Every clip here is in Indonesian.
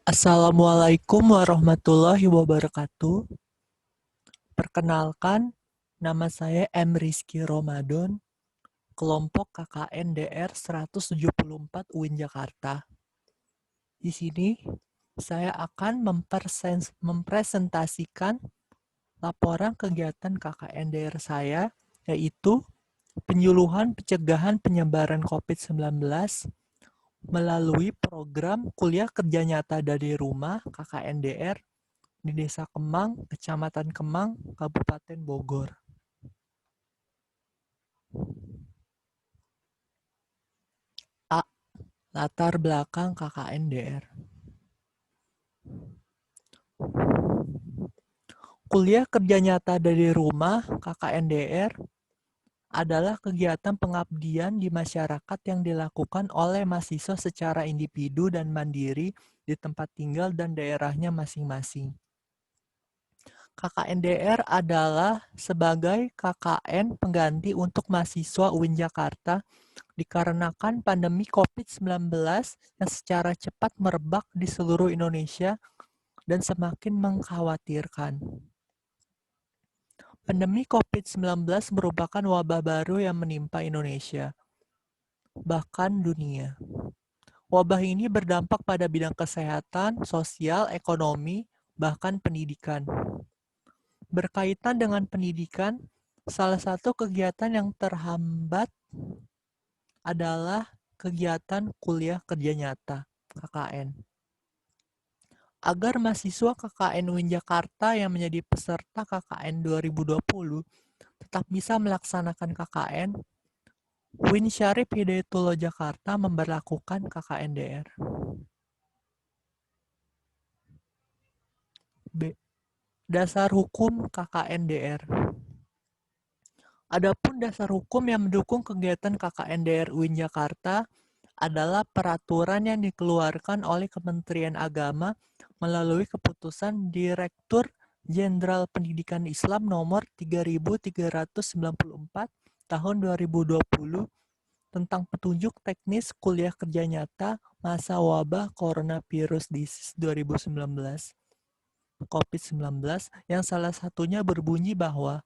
Assalamualaikum warahmatullahi wabarakatuh. Perkenalkan, nama saya M. Rizky Ramadan, kelompok KKN DR 174 UIN Jakarta. Di sini, saya akan mempresentasikan laporan kegiatan KKN DR saya, yaitu penyuluhan pencegahan penyebaran COVID-19 melalui program kuliah kerja nyata dari rumah KKN DR di Desa Kemang, Kecamatan Kemang, Kabupaten Bogor. A. Latar belakang KKN DR. Kuliah kerja nyata dari rumah KKN DR adalah kegiatan pengabdian di masyarakat yang dilakukan oleh mahasiswa secara individu dan mandiri di tempat tinggal dan daerahnya masing-masing. KKN DR adalah sebagai KKN pengganti untuk mahasiswa UIN Jakarta dikarenakan pandemi COVID-19 yang secara cepat merebak di seluruh Indonesia dan semakin mengkhawatirkan. Pandemi COVID-19 merupakan wabah baru yang menimpa Indonesia, bahkan dunia. Wabah ini berdampak pada bidang kesehatan, sosial, ekonomi, bahkan pendidikan. Berkaitan dengan pendidikan, salah satu kegiatan yang terhambat adalah kegiatan kuliah kerja nyata (KKN). Agar mahasiswa KKN UIN Jakarta yang menjadi peserta KKN 2020 tetap bisa melaksanakan KKN, UIN Syarif Hidayatullah Jakarta memberlakukan KKN DR. B. Dasar hukum KKN DR. Adapun dasar hukum yang mendukung kegiatan KKN DR UIN Jakarta adalah peraturan yang dikeluarkan oleh Kementerian Agama melalui keputusan Direktur Jenderal Pendidikan Islam nomor 3394 tahun 2020 tentang petunjuk teknis kuliah kerja nyata masa wabah coronavirus disease 2019 COVID-19 yang salah satunya berbunyi bahwa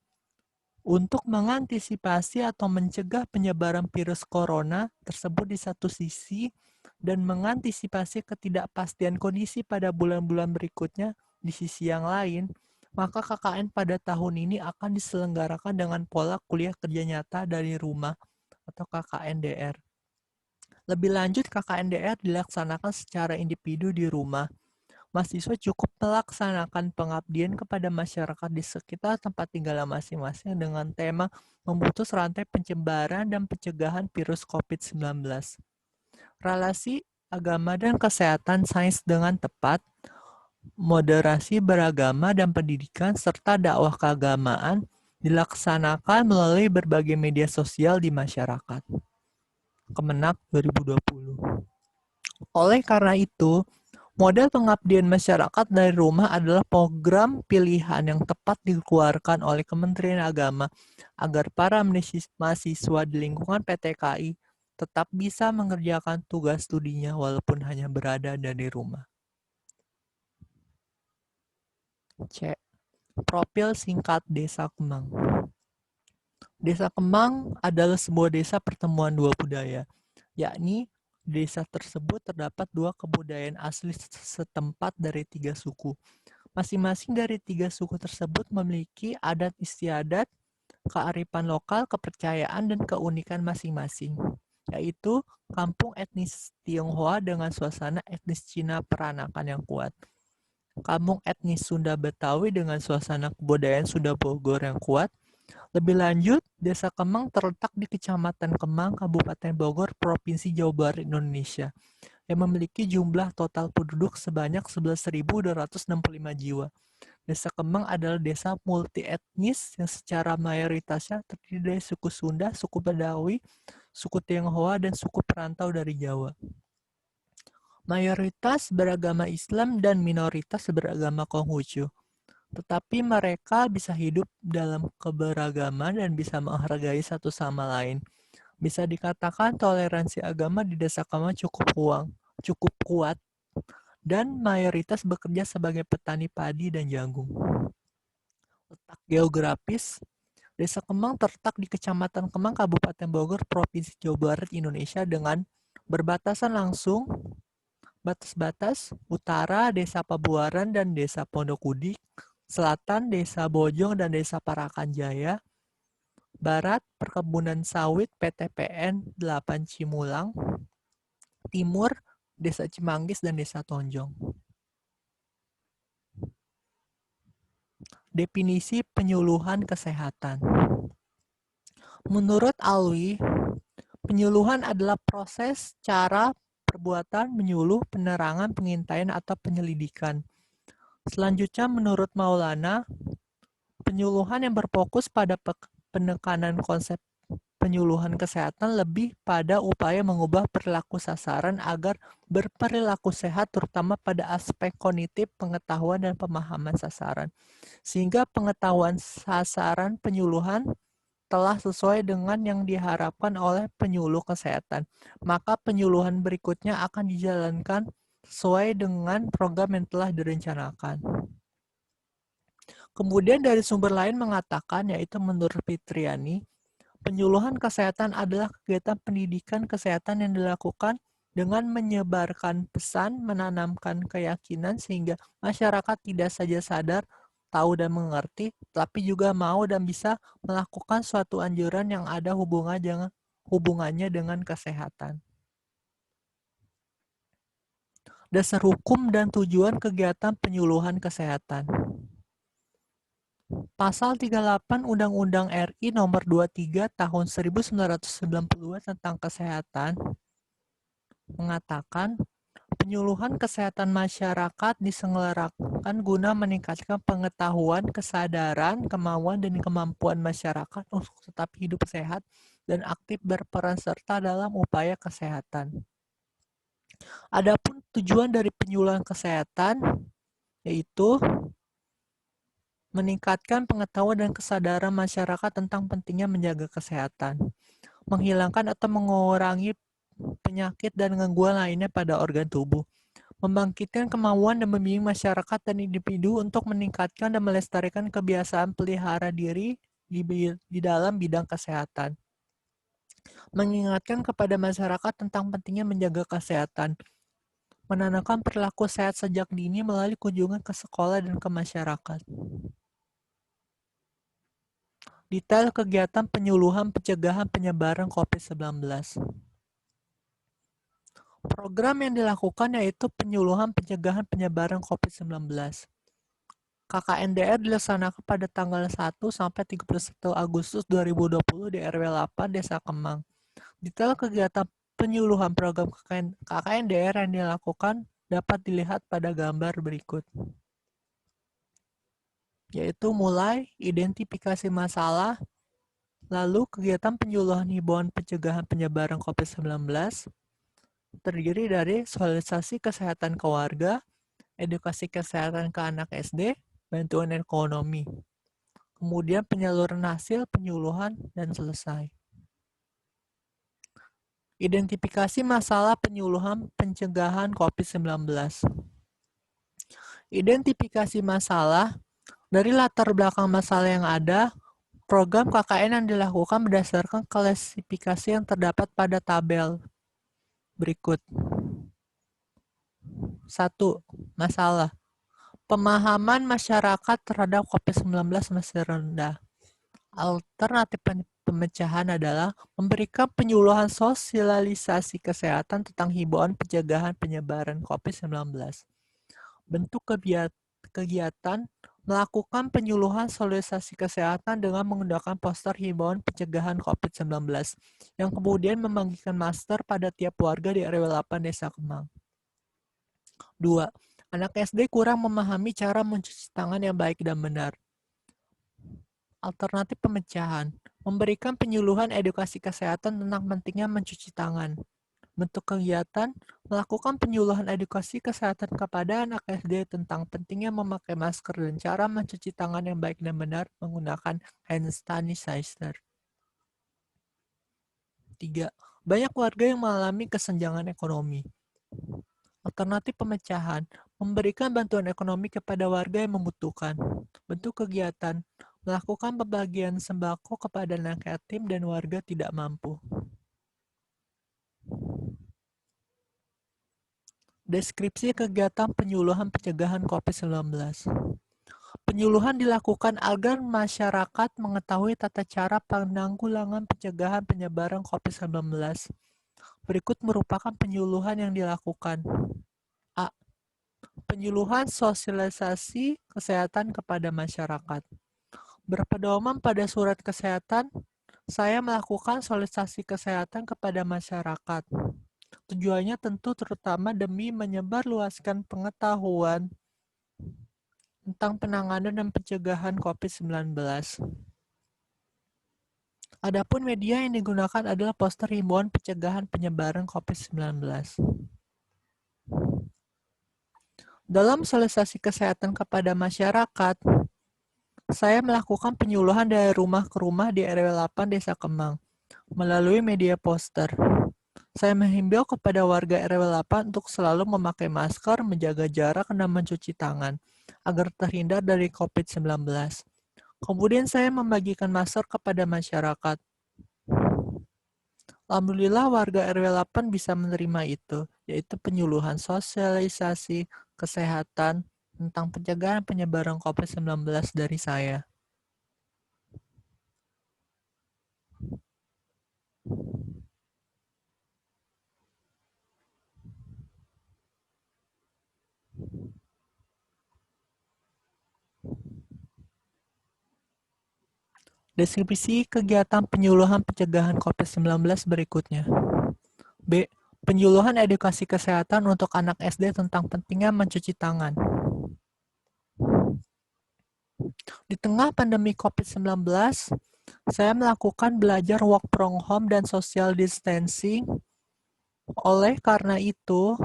untuk mengantisipasi atau mencegah penyebaran virus corona tersebut di satu sisi dan mengantisipasi ketidakpastian kondisi pada bulan-bulan berikutnya di sisi yang lain, maka KKN pada tahun ini akan diselenggarakan dengan pola kuliah kerja nyata dari rumah atau KKN DR. Lebih lanjut, KKN DR dilaksanakan secara individu di rumah. Mahasiswa cukup melaksanakan pengabdian kepada masyarakat di sekitar tempat tinggal masing-masing dengan tema memutus rantai penyebaran dan pencegahan virus COVID-19. Relasi agama dan kesehatan sains dengan tepat, moderasi beragama dan pendidikan, serta dakwah keagamaan dilaksanakan melalui berbagai media sosial di masyarakat. Kemenak 2020. Oleh karena itu, model pengabdian masyarakat dari rumah adalah program pilihan yang tepat dikeluarkan oleh Kementerian Agama agar para mahasiswa di lingkungan PTKI tetap bisa mengerjakan tugas studinya walaupun hanya berada dari rumah. C. Profil singkat Desa Kemang. Desa Kemang adalah sebuah desa pertemuan dua budaya, yakni desa tersebut terdapat dua kebudayaan asli setempat dari tiga suku. Masing-masing dari tiga suku tersebut memiliki adat istiadat, kearifan lokal, kepercayaan, dan keunikan masing-masing, yaitu kampung etnis Tionghoa dengan suasana etnis Cina peranakan yang kuat, kampung etnis Sunda Betawi dengan suasana kebudayaan Sunda Bogor yang kuat. Lebih lanjut, Desa Kemang terletak di Kecamatan Kemang, Kabupaten Bogor, Provinsi Jawa Barat, Indonesia, yang memiliki jumlah total penduduk sebanyak 11.265 jiwa. Desa Kemang adalah desa multi-etnis yang secara mayoritasnya terdiri dari suku Sunda, suku Betawi, suku Tionghoa, dan suku perantau dari Jawa. Mayoritas beragama Islam dan minoritas beragama Konghucu. Tetapi mereka bisa hidup dalam keberagaman dan bisa menghargai satu sama lain. Bisa dikatakan toleransi agama di Desa Kemang cukup kuat dan mayoritas bekerja sebagai petani padi dan jagung. Letak geografis, Desa Kemang terletak di Kecamatan Kemang, Kabupaten Bogor, Provinsi Jawa Barat, Indonesia dengan berbatasan langsung batas-batas utara Desa Pabuaran dan Desa Pondok Udik, selatan Desa Bojong dan Desa Parakan Jaya, barat perkebunan sawit PT PN 8 Cimulang, timur Desa Cimanggis dan Desa Tonjong. Definisi penyuluhan kesehatan. Menurut Alwi, penyuluhan adalah proses, cara, perbuatan, menyuluh, penerangan, pengintaian, atau penyelidikan. Selanjutnya, menurut Maulana, penyuluhan yang berfokus pada penekanan konsep penyuluhan kesehatan lebih pada upaya mengubah perilaku sasaran agar berperilaku sehat, terutama pada aspek kognitif, pengetahuan, dan pemahaman sasaran. Sehingga pengetahuan sasaran penyuluhan telah sesuai dengan yang diharapkan oleh penyuluh kesehatan, maka penyuluhan berikutnya akan dijalankan sesuai dengan program yang telah direncanakan. Kemudian dari sumber lain mengatakan, yaitu menurut Fitriani, penyuluhan kesehatan adalah kegiatan pendidikan kesehatan yang dilakukan dengan menyebarkan pesan, menanamkan keyakinan sehingga masyarakat tidak saja sadar, tahu dan mengerti, tapi juga mau dan bisa melakukan suatu anjuran yang ada hubungannya dengan kesehatan. Dasar hukum dan tujuan kegiatan penyuluhan kesehatan. Pasal 38 Undang-Undang RI Nomor 23 Tahun 1992 tentang Kesehatan mengatakan penyuluhan kesehatan masyarakat diselenggarakan guna meningkatkan pengetahuan, kesadaran, kemauan, dan kemampuan masyarakat untuk tetap hidup sehat dan aktif berperan serta dalam upaya kesehatan. Adapun tujuan dari penyuluhan kesehatan yaitu meningkatkan pengetahuan dan kesadaran masyarakat tentang pentingnya menjaga kesehatan, menghilangkan atau mengurangi penyakit dan gangguan lainnya pada organ tubuh, membangkitkan kemauan dan membimbing masyarakat dan individu untuk meningkatkan dan melestarikan kebiasaan pelihara diri di dalam bidang kesehatan, mengingatkan kepada masyarakat tentang pentingnya menjaga kesehatan, menanamkan perilaku sehat sejak dini melalui kunjungan ke sekolah dan ke masyarakat. Detail kegiatan penyuluhan pencegahan penyebaran COVID-19. Program yang dilakukan yaitu penyuluhan pencegahan penyebaran COVID-19. KKNDR dilaksanakan pada tanggal 1 sampai 31 Agustus 2020 di RW 8 Desa Kemang. Detail kegiatan penyuluhan program KKNDR yang dilakukan dapat dilihat pada gambar berikut. Yaitu mulai identifikasi masalah, lalu kegiatan penyuluhan himbauan pencegahan penyebaran COVID-19 terdiri dari sosialisasi kesehatan ke warga, edukasi kesehatan ke anak SD, bantuan ekonomi. Kemudian penyaluran hasil penyuluhan dan selesai. Identifikasi masalah penyuluhan pencegahan COVID-19. Identifikasi masalah dari latar belakang masalah yang ada. Program KKN yang dilakukan berdasarkan klasifikasi yang terdapat pada tabel berikut. 1. Masalah. Pemahaman masyarakat terhadap COVID-19 masih rendah. Alternatif pemecahan adalah memberikan penyuluhan sosialisasi kesehatan tentang himbauan pencegahan penyebaran COVID-19. Bentuk kegiatan melakukan penyuluhan sosialisasi kesehatan dengan menggunakan poster himbauan pencegahan COVID-19 yang kemudian membagikan masker pada tiap warga di RW 8 Desa Kemang. 2. Anak SD kurang memahami cara mencuci tangan yang baik dan benar. Alternatif pemecahan, memberikan penyuluhan edukasi kesehatan tentang pentingnya mencuci tangan. Bentuk kegiatan, melakukan penyuluhan edukasi kesehatan kepada anak SD tentang pentingnya memakai masker dan cara mencuci tangan yang baik dan benar menggunakan hand sanitizer. 3. Banyak warga yang mengalami kesenjangan ekonomi. Alternatif pemecahan, memberikan bantuan ekonomi kepada warga yang membutuhkan. Bentuk kegiatan, melakukan pembagian sembako kepada anak yatim dan warga tidak mampu. Deskripsi kegiatan penyuluhan pencegahan COVID-19. Penyuluhan dilakukan agar masyarakat mengetahui tata cara penanggulangan pencegahan penyebaran COVID-19. Berikut merupakan penyuluhan yang dilakukan. A. Penyuluhan sosialisasi kesehatan kepada masyarakat. Berpedoman pada surat kesehatan, saya melakukan sosialisasi kesehatan kepada masyarakat. Tujuannya tentu terutama demi menyebarluaskan pengetahuan tentang penanganan dan pencegahan COVID-19. Adapun media yang digunakan adalah poster himbauan pencegahan penyebaran COVID-19. Dalam sosialisasi kesehatan kepada masyarakat, saya melakukan penyuluhan dari rumah ke rumah di RW 8 Desa Kemang melalui media poster. Saya menghimbau kepada warga RW 8 untuk selalu memakai masker, menjaga jarak, dan mencuci tangan agar terhindar dari COVID-19. Kemudian saya membagikan masker kepada masyarakat. Alhamdulillah warga RW 8 bisa menerima itu, yaitu penyuluhan sosialisasi kesehatan tentang pencegahan penyebaran COVID-19 dari saya. Deskripsi kegiatan penyuluhan pencegahan COVID-19 berikutnya. B. Penyuluhan edukasi kesehatan untuk anak SD tentang pentingnya mencuci tangan. Di tengah pandemi COVID-19, saya melakukan belajar work from home dan social distancing. Oleh karena itu,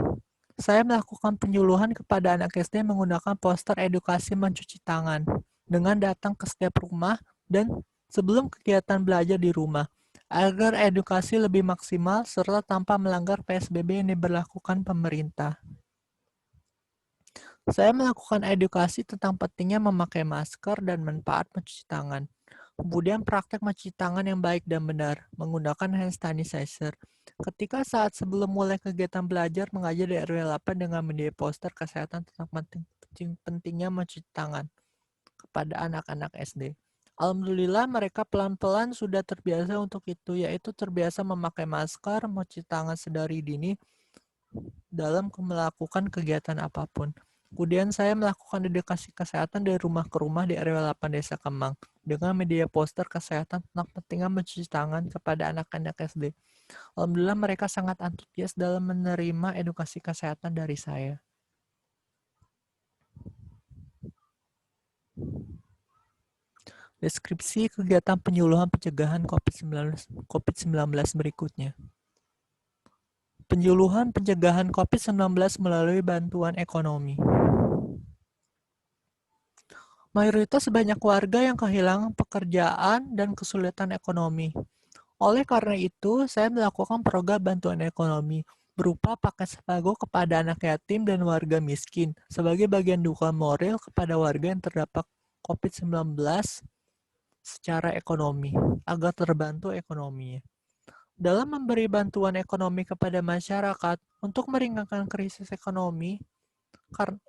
saya melakukan penyuluhan kepada anak SD menggunakan poster edukasi mencuci tangan dengan datang ke setiap rumah dan sebelum kegiatan belajar di rumah, agar edukasi lebih maksimal serta tanpa melanggar PSBB yang diberlakukan pemerintah. Saya melakukan edukasi tentang pentingnya memakai masker dan manfaat mencuci tangan. Kemudian praktek mencuci tangan yang baik dan benar, menggunakan hand sanitizer. Ketika saat sebelum mulai kegiatan belajar mengajar di RW 8 dengan media poster kesehatan tentang pentingnya mencuci tangan kepada anak-anak SD. Alhamdulillah mereka pelan-pelan sudah terbiasa untuk itu, yaitu terbiasa memakai masker, mencuci tangan sedari dini dalam melakukan kegiatan apapun. Kemudian saya melakukan edukasi kesehatan dari rumah ke rumah di RW 8 Desa Kemang dengan media poster kesehatan tentang pentingnya mencuci tangan kepada anak-anak SD. Alhamdulillah mereka sangat antusias dalam menerima edukasi kesehatan dari saya. Deskripsi kegiatan penyuluhan pencegahan COVID-19 berikutnya. Penyuluhan pencegahan COVID-19 melalui bantuan ekonomi. Mayoritas banyak warga yang kehilangan pekerjaan dan kesulitan ekonomi. Oleh karena itu, saya melakukan program bantuan ekonomi berupa paket sembako kepada anak yatim dan warga miskin sebagai bagian dukungan moral kepada warga yang terdampak COVID-19 secara ekonomi agar terbantu ekonominya. Dalam memberi bantuan ekonomi kepada masyarakat untuk meringankan krisis ekonomi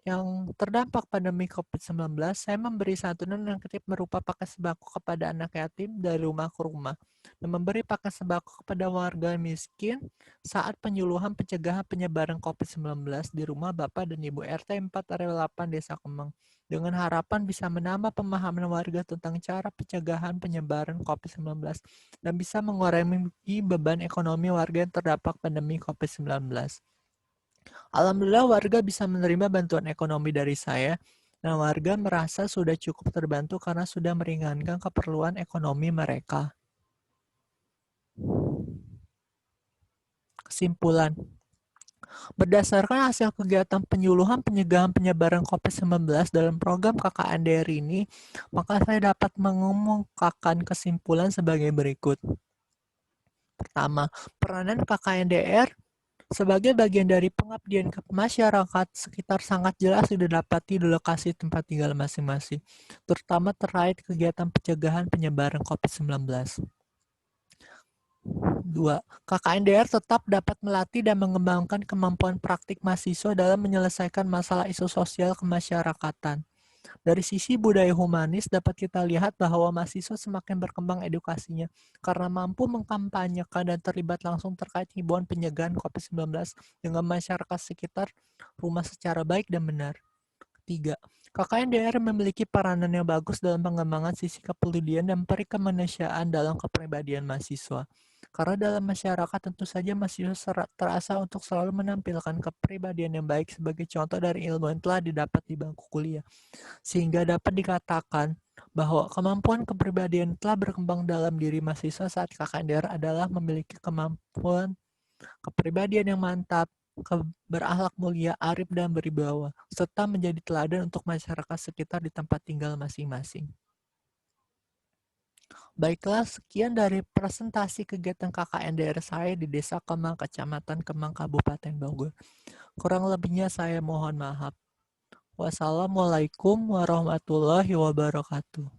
yang terdampak pandemi COVID-19, saya memberi santunan yang titip berupa paket sembako kepada anak yatim dari rumah ke rumah, dan memberi paket sembako kepada warga miskin saat penyuluhan pencegahan penyebaran COVID-19 di rumah Bapak dan Ibu RT 4 RW 8 Desa Kemang, dengan harapan bisa menambah pemahaman warga tentang cara pencegahan penyebaran COVID-19 dan bisa mengurangi beban ekonomi warga yang terdampak pandemi COVID-19. Alhamdulillah warga bisa menerima bantuan ekonomi dari saya dan warga merasa sudah cukup terbantu karena sudah meringankan keperluan ekonomi mereka. Kesimpulan. Berdasarkan hasil kegiatan penyuluhan pencegahan penyebaran COVID-19 dalam program KKNDR ini, maka saya dapat mengemukakan kesimpulan sebagai berikut. Pertama, peranan KKNDR Sebagai bagian dari pengabdian ke masyarakat sekitar sangat jelas didapati di lokasi tempat tinggal masing-masing, terutama terkait kegiatan pencegahan penyebaran COVID-19. 2. KKNDR tetap dapat melatih dan mengembangkan kemampuan praktik mahasiswa dalam menyelesaikan masalah isu sosial kemasyarakatan. Dari sisi budaya humanis dapat kita lihat bahwa mahasiswa semakin berkembang edukasinya karena mampu mengkampanyekan dan terlibat langsung terkait himbauan pencegahan COVID-19 dengan masyarakat sekitar rumah secara baik dan benar. 3. KKNDR memiliki peranan yang bagus dalam pengembangan sisi kepedulian dan perikemanusiaan dalam kepribadian mahasiswa. Karena dalam masyarakat tentu saja mahasiswa terasa untuk selalu menampilkan kepribadian yang baik sebagai contoh dari ilmu yang telah didapat di bangku kuliah. Sehingga dapat dikatakan bahwa kemampuan kepribadian telah berkembang dalam diri mahasiswa saat KKNDR adalah memiliki kemampuan kepribadian yang mantap, berakhlak mulia, arif dan berwibawa, serta menjadi teladan untuk masyarakat sekitar di tempat tinggal masing-masing. Baiklah, sekian dari presentasi kegiatan KKNDR saya di Desa Kemang, Kecamatan Kemang, Kabupaten Bogor. Kurang lebihnya saya mohon maaf. Wassalamualaikum warahmatullahi wabarakatuh.